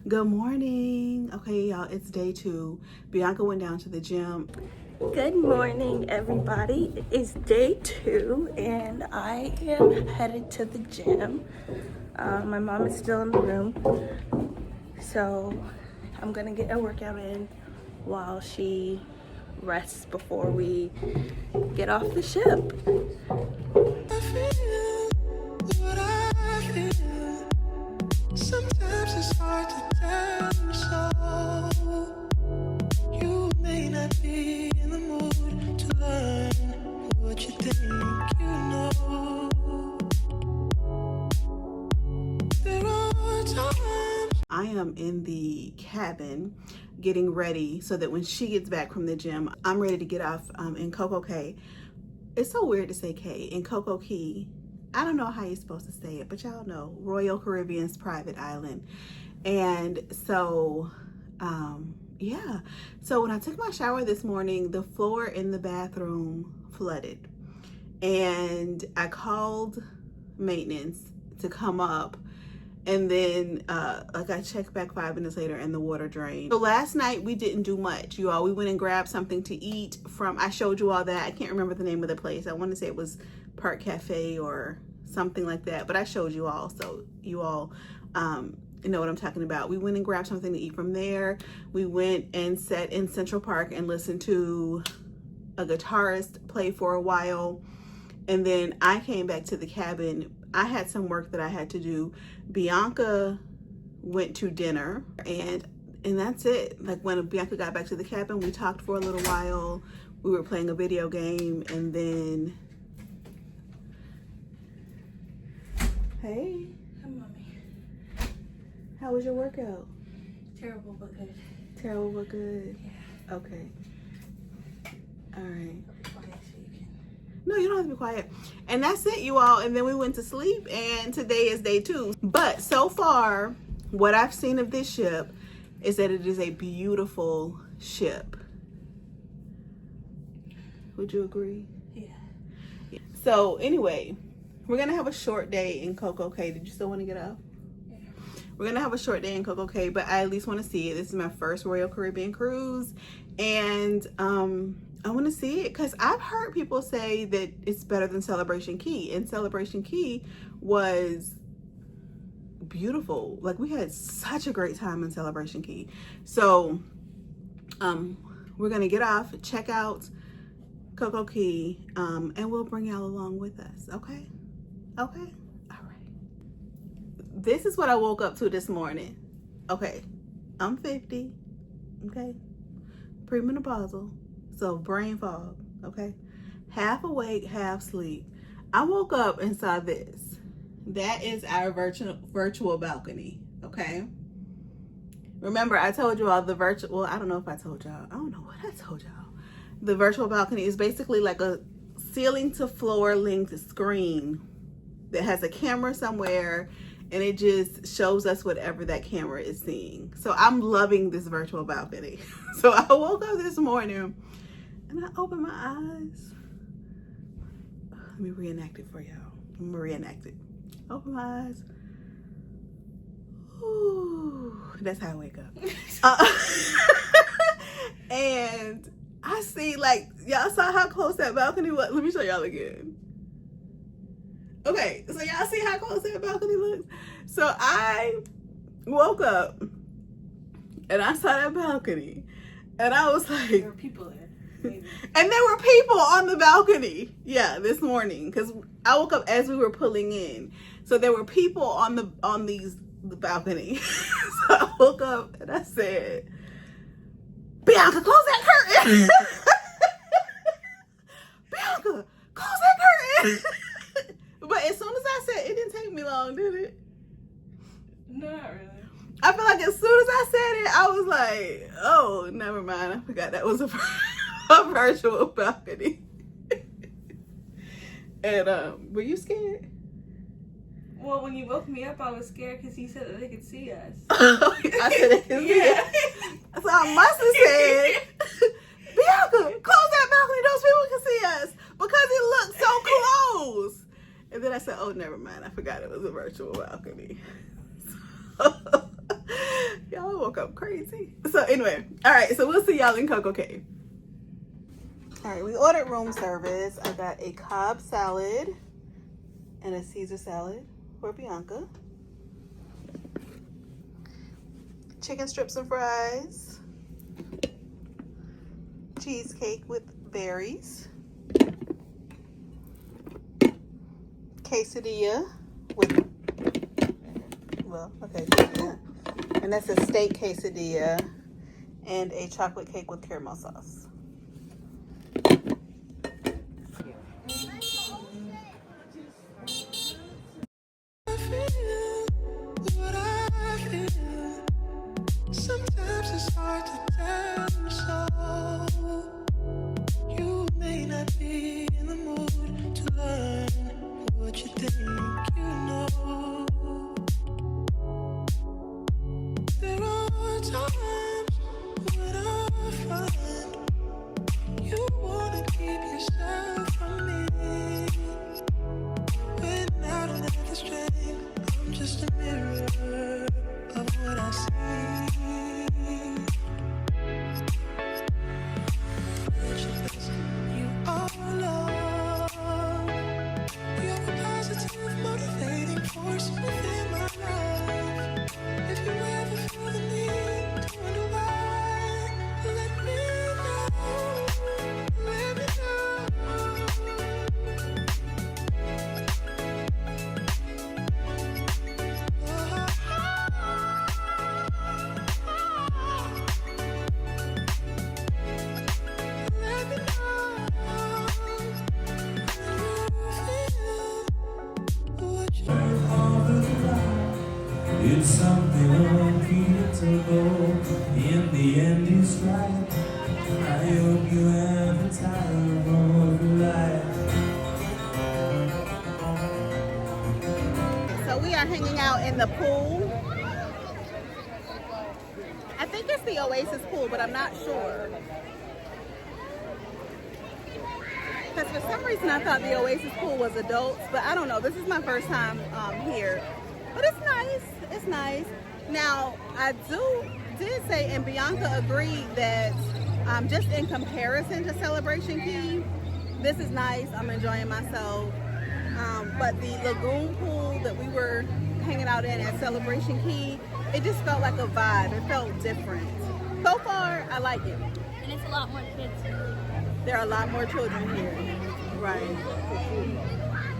Good morning. Okay, y'all, it's day 2. Bianca went down to the gym. Good morning, everybody. It is day 2 and I am headed to the gym. My mom is still in the room, so I'm gonna get a workout in while she rests before we get off the ship. Sometimes it's hard to tell you so. You may not be in the mood to learn what you think you know. There are times I am in the cabin getting ready so that when she gets back from the gym, I'm ready to get off in Coco Cay. It's so weird to say Cay. In Coco Cay. I don't know how you're supposed to say it, but y'all know, Royal Caribbean's private island. And so, yeah. So when I took my shower this morning, the floor in the bathroom flooded. And I called maintenance to come up. And then, I checked back 5 minutes later and the water drained. So last night we didn't do much, you all. We went and grabbed something to eat from, I showed you all that. I can't remember the name of the place. I want to say it was Park Cafe or something like that, but I showed you all, so you all know what I'm talking about. We went and grabbed something to eat from there. We went and sat in Central Park and listened to a guitarist play for a while, and then I came back to the cabin. I had some work that I had to do. Bianca went to dinner, and that's it. Like, when Bianca got back to the cabin, we talked for a little while. We were playing a video game, and then hey. Hi, Mommy. How was your workout? Terrible but good. Terrible but good. Yeah. Okay. All right. I'll be quiet so you can. No, you don't have to be quiet. And that's it, you all. And then we went to sleep, and today is day 2. But so far, what I've seen of this ship is that it is a beautiful ship. Would you agree? Yeah. So anyway, we're gonna have a short day in Coco Cay. Did you still want to get up? Yeah. We're gonna have a short day in Coco Cay, but I at least want to see it. This is my first Royal Caribbean cruise, and I want to see it because I've heard people say that it's better than Celebration Key, and Celebration Key was beautiful. Like, we had such a great time in Celebration Key. So we're gonna get off, check out Coco Cay, and we'll bring y'all along with us. Okay. All right. This is what I woke up to this morning. Okay, I'm 50. Okay, premenopausal, so brain fog. Okay, half awake, half asleep. I woke up and saw this. That is our virtual balcony. Okay, remember I told you all the virtual, well, I don't know if I told y'all. I don't know what I told y'all. The virtual balcony is basically like a ceiling to floor length screen that has a camera somewhere, and it just shows us whatever that camera is seeing. So I'm loving this virtual balcony. So I woke up this morning and I opened my eyes. Let me reenact it for y'all. I'm gonna reenact it. Open my eyes. Ooh, that's how I wake up. And I see, like, y'all saw how close that balcony was. Let me show y'all again. Okay, so y'all see how close that balcony looks? So I woke up and I saw that balcony and I was like, There were people there. Maybe. And there were people on the balcony. Yeah, this morning, because I woke up as we were pulling in. So there were people on the balcony. So I woke up and I said, Bianca, close that curtain. Bianca, close that curtain. But as soon as I said, it didn't take me long, did it? No, not really. I feel like as soon as I said it, I was like, oh, never mind. I forgot that was a virtual balcony. And were you scared? Well, when you woke me up, I was scared because he said that they could see us. I said they could see us. So I must have said, Bianca, close that balcony. Those people can see us because it looked so close. And then I said, oh, never mind. I forgot it was a virtual balcony. Y'all woke up crazy. So anyway, all right, so we'll see y'all in CocoCay. All right, we ordered room service. I got a Cobb salad and a Caesar salad for Bianca. Chicken strips and fries. Cheesecake with berries. Quesadilla with, well, okay, yeah. And that's a steak quesadilla and a chocolate cake with caramel sauce. Sometimes it's hard to tell, so you may not be in the mood to learn what you think you know. There are times when I find you wanna keep yourself from me. When I don't have the strength, I'm just a mirror of what I see. You are love. You're a positive, motivating force within my life. If you ever feel the need to wonder why, let me know. Let me It's something unbeatable. In the end, it's right. I hope you have the time of your life. So we are hanging out in the pool. I think it's the Oasis pool, but I'm not sure. Because for some reason I thought the Oasis pool was adults, but I don't know. This is my first time here. But it's nice. It's nice. Now, I did say, and Bianca agreed, that just in comparison to Celebration Key, this is nice. I'm enjoying myself. But the lagoon pool that we were hanging out in at Celebration Key, it just felt like a vibe. It felt different. So far, I like it. And it's a lot more kids here. There are a lot more children here. Right.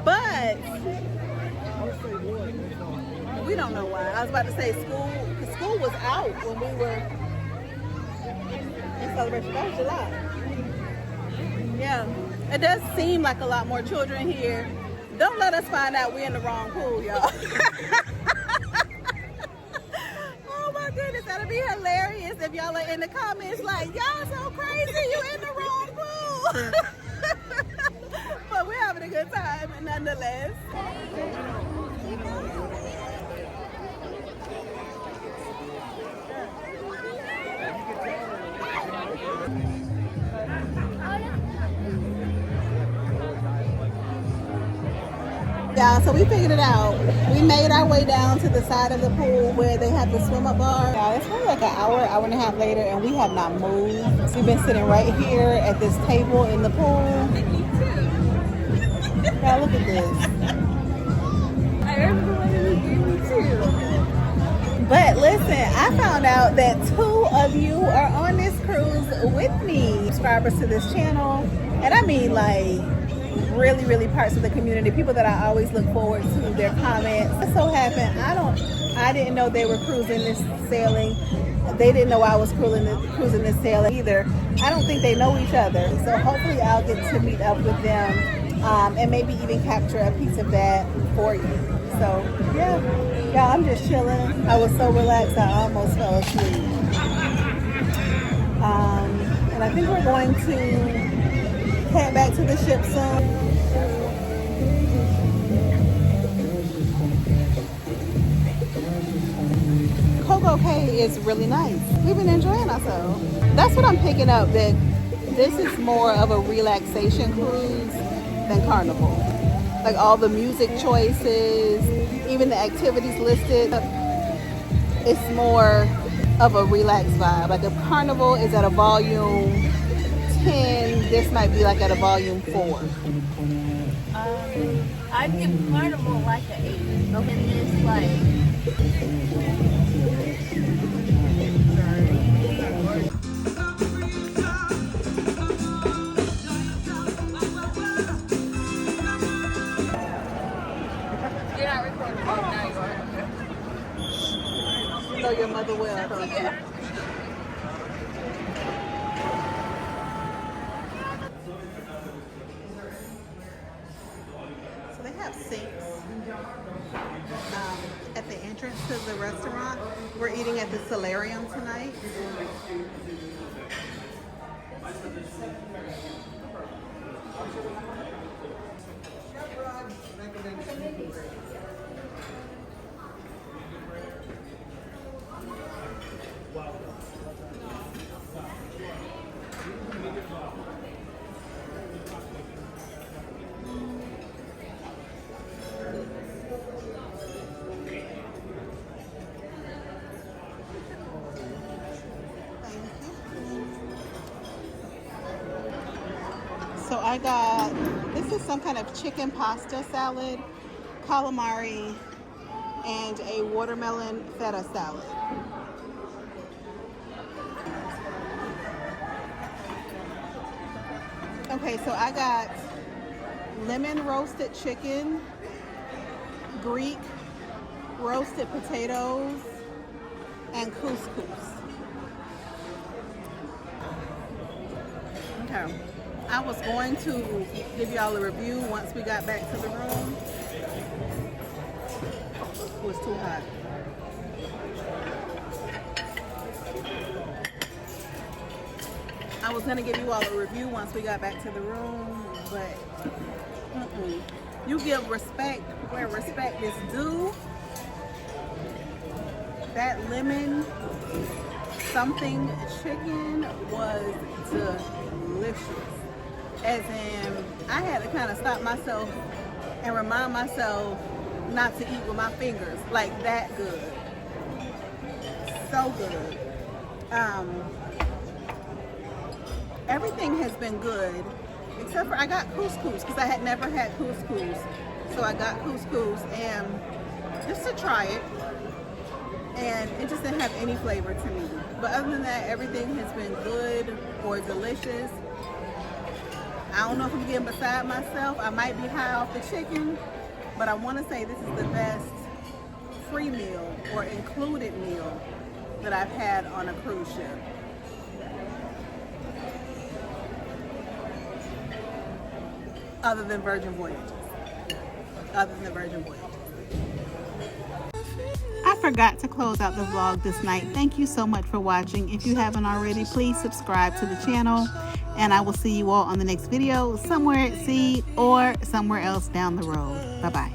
But we don't know why. I was about to say school was out when we were in Celebration. That was July. Yeah. It does seem like a lot more children here. Don't let us find out we're in the wrong pool, y'all. Oh my goodness, that'll be hilarious if y'all are in the comments like, y'all so crazy, you in the wrong pool. But we're having a good time nonetheless. Yeah, so we figured it out. We made our way down to the side of the pool where they have the swim up bar. Yeah, it's probably like an hour and a half later, and we have not moved. So we've been sitting right here at this table in the pool. Yeah, look at this. I remember when you gave me too. But listen, I found out that 2 of you are on this cruise with me. Subscribers to this channel. And I mean like really parts of the community, people that I always look forward to their comments. It so happened I didn't know they were cruising this sailing. They didn't know I was cruising this sailing either. I don't think they know each other, so hopefully I'll get to meet up with them and maybe even capture a piece of that for you. So yeah, y'all, I'm just chilling. I was so relaxed I almost fell asleep. And I think we're going to head back to the ship soon. Coco Cay is really nice. We've been enjoying ourselves. That's what I'm picking up, that this is more of a relaxation cruise than Carnival. Like all the music choices, even the activities listed, it's more of a relaxed vibe. Like if Carnival is at a volume 10, this might be like at a volume 4. I'd give Carnival like an 8. And this like you're not recording. Oh, now you are. So your mother will. Yeah. So they have sinks at the entrance to the restaurant. We're eating at the Solarium tonight. So I got, this is some kind of chicken pasta salad, calamari, and a watermelon feta salad. Okay, so I got lemon roasted chicken, Greek roasted potatoes, and couscous. Okay. I was going to give y'all a review once we got back to the room. It was too hot. I was going to give you all a review once we got back to the room, but you give respect where respect is due. That lemon something chicken was delicious. As in, I had to kind of stop myself and remind myself not to eat with my fingers. Like that good. So good. Everything has been good, except for I got couscous because I had never had couscous. So I got couscous and just to try it. And it just didn't have any flavor to me. But other than that, everything has been good or delicious. I don't know if I'm getting beside myself. I might be high off the chicken, but I want to say this is the best free meal or included meal that I've had on a cruise ship. Other than Virgin Voyages. I forgot to close out the vlog this night. Thank you so much for watching. If you haven't already, please subscribe to the channel. And I will see you all on the next video somewhere at sea or somewhere else down the road. Bye-bye.